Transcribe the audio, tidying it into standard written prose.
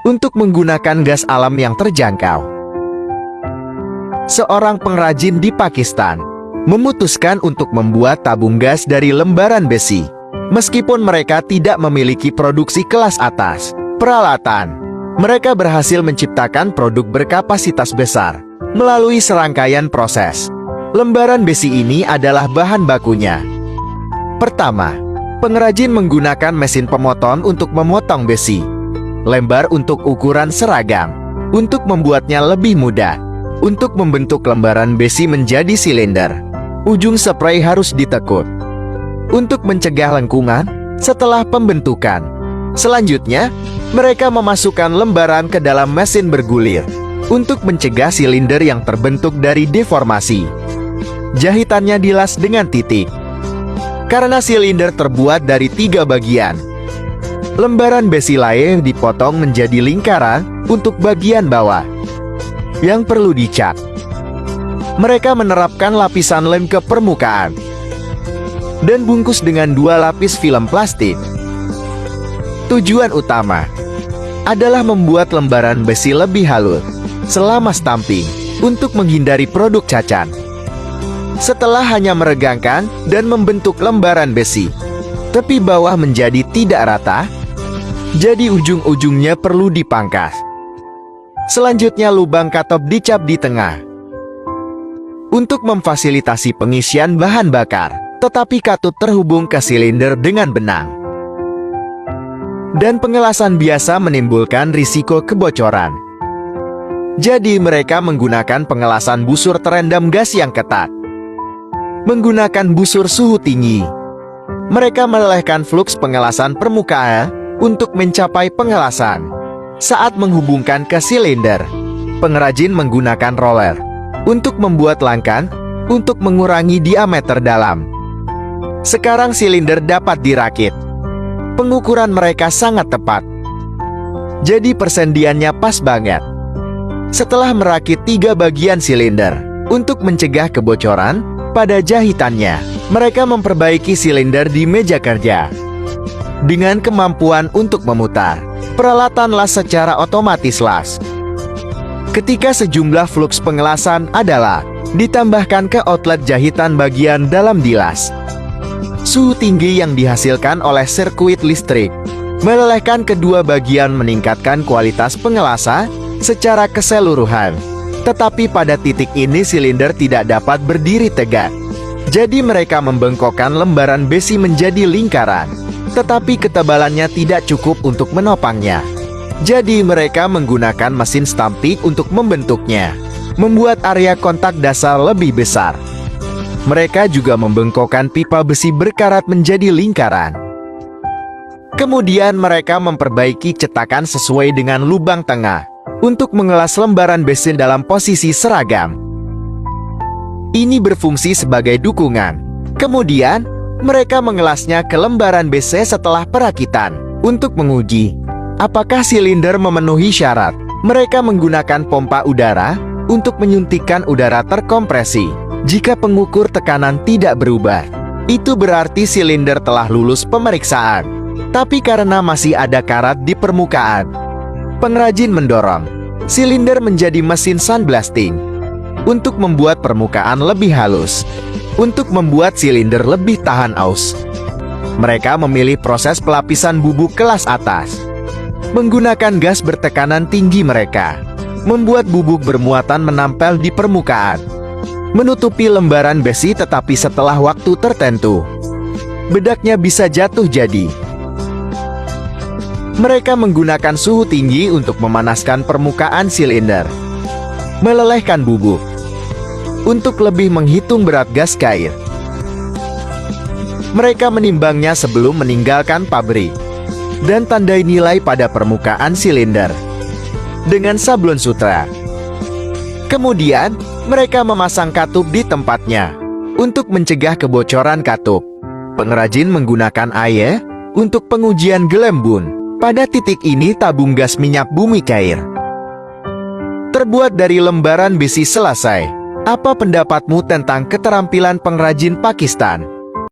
untuk menggunakan gas alam yang terjangkau. Seorang pengrajin di Pakistan memutuskan untuk membuat tabung gas dari lembaran besi. Meskipun mereka tidak memiliki produksi kelas atas peralatan, mereka berhasil menciptakan produk berkapasitas besar melalui serangkaian proses. Lembaran besi ini adalah bahan bakunya. Pertama, pengrajin menggunakan mesin pemotong untuk memotong besi. Lembar untuk ukuran seragam, untuk membuatnya lebih mudah. Untuk membentuk lembaran besi menjadi silinder, ujung spray harus ditekuk. Untuk mencegah lengkungan setelah pembentukan. Selanjutnya, mereka memasukkan lembaran ke dalam mesin bergulir untuk mencegah silinder yang terbentuk dari deformasi. Jahitannya dilas dengan titik. Karena silinder terbuat dari 3 bagian, lembaran besi lain dipotong menjadi lingkaran untuk bagian bawah yang perlu dicat. Mereka menerapkan lapisan lem ke permukaan dan bungkus dengan 2 lapis film plastik. Tujuan utama adalah membuat lembaran besi lebih halus selama stamping untuk menghindari produk cacat. Setelah hanya meregangkan dan membentuk lembaran besi, tepi bawah menjadi tidak rata, jadi ujung-ujungnya perlu dipangkas. Selanjutnya lubang katop dicap di tengah untuk memfasilitasi pengisian bahan bakar. Tetapi katup terhubung ke silinder dengan benang. Dan pengelasan biasa menimbulkan risiko kebocoran. Jadi mereka menggunakan pengelasan busur terendam gas yang ketat. Menggunakan busur suhu tinggi. Mereka melelehkan fluks pengelasan permukaan untuk mencapai pengelasan. Saat menghubungkan ke silinder, pengrajin menggunakan roller untuk membuat langkah untuk mengurangi diameter dalam. Sekarang silinder dapat dirakit. Pengukuran mereka sangat tepat. Jadi persendiannya pas banget. Setelah merakit 3 bagian silinder, untuk mencegah kebocoran pada jahitannya, mereka memperbaiki silinder di meja kerja. Dengan kemampuan untuk memutar, peralatan las secara otomatis las. Ketika sejumlah fluks pengelasan adalah ditambahkan ke outlet jahitan bagian dalam dilas. Suhu tinggi yang dihasilkan oleh sirkuit listrik melelehkan kedua bagian meningkatkan kualitas pengelasan secara keseluruhan. Tetapi pada titik ini silinder tidak dapat berdiri tegak. Jadi mereka membengkokkan lembaran besi menjadi lingkaran. Tetapi ketebalannya tidak cukup untuk menopangnya. Jadi mereka menggunakan mesin stamping untuk membentuknya, membuat area kontak dasar lebih besar. Mereka juga membengkokkan pipa besi berkarat menjadi lingkaran. Kemudian mereka memperbaiki cetakan sesuai dengan lubang tengah untuk mengelas lembaran besi dalam posisi seragam. Ini berfungsi sebagai dukungan. Kemudian, mereka mengelasnya ke lembaran besi setelah perakitan untuk menguji apakah silinder memenuhi syarat. Mereka menggunakan pompa udara untuk menyuntikkan udara terkompresi. Jika pengukur tekanan tidak berubah, itu berarti silinder telah lulus pemeriksaan. Tapi karena masih ada karat di permukaan, pengrajin mendorong silinder menjadi mesin sandblasting untuk membuat permukaan lebih halus, untuk membuat silinder lebih tahan aus. Mereka memilih proses pelapisan bubuk kelas atas. Menggunakan gas bertekanan tinggi mereka membuat bubuk bermuatan menempel di permukaan, menutupi lembaran besi, tetapi setelah waktu tertentu, bedaknya bisa jatuh jadi. Mereka menggunakan suhu tinggi untuk memanaskan permukaan silinder, melelehkan bubuk, untuk lebih menghitung berat gas cair. Mereka menimbangnya sebelum meninggalkan pabrik, dan tandai nilai pada permukaan silinder dengan sablon sutra. Kemudian, mereka memasang katup di tempatnya untuk mencegah kebocoran katup. Pengrajin menggunakan air untuk pengujian gelembung. Pada titik ini tabung gas minyak bumi cair terbuat dari lembaran besi selesai. Apa pendapatmu tentang keterampilan pengrajin Pakistan?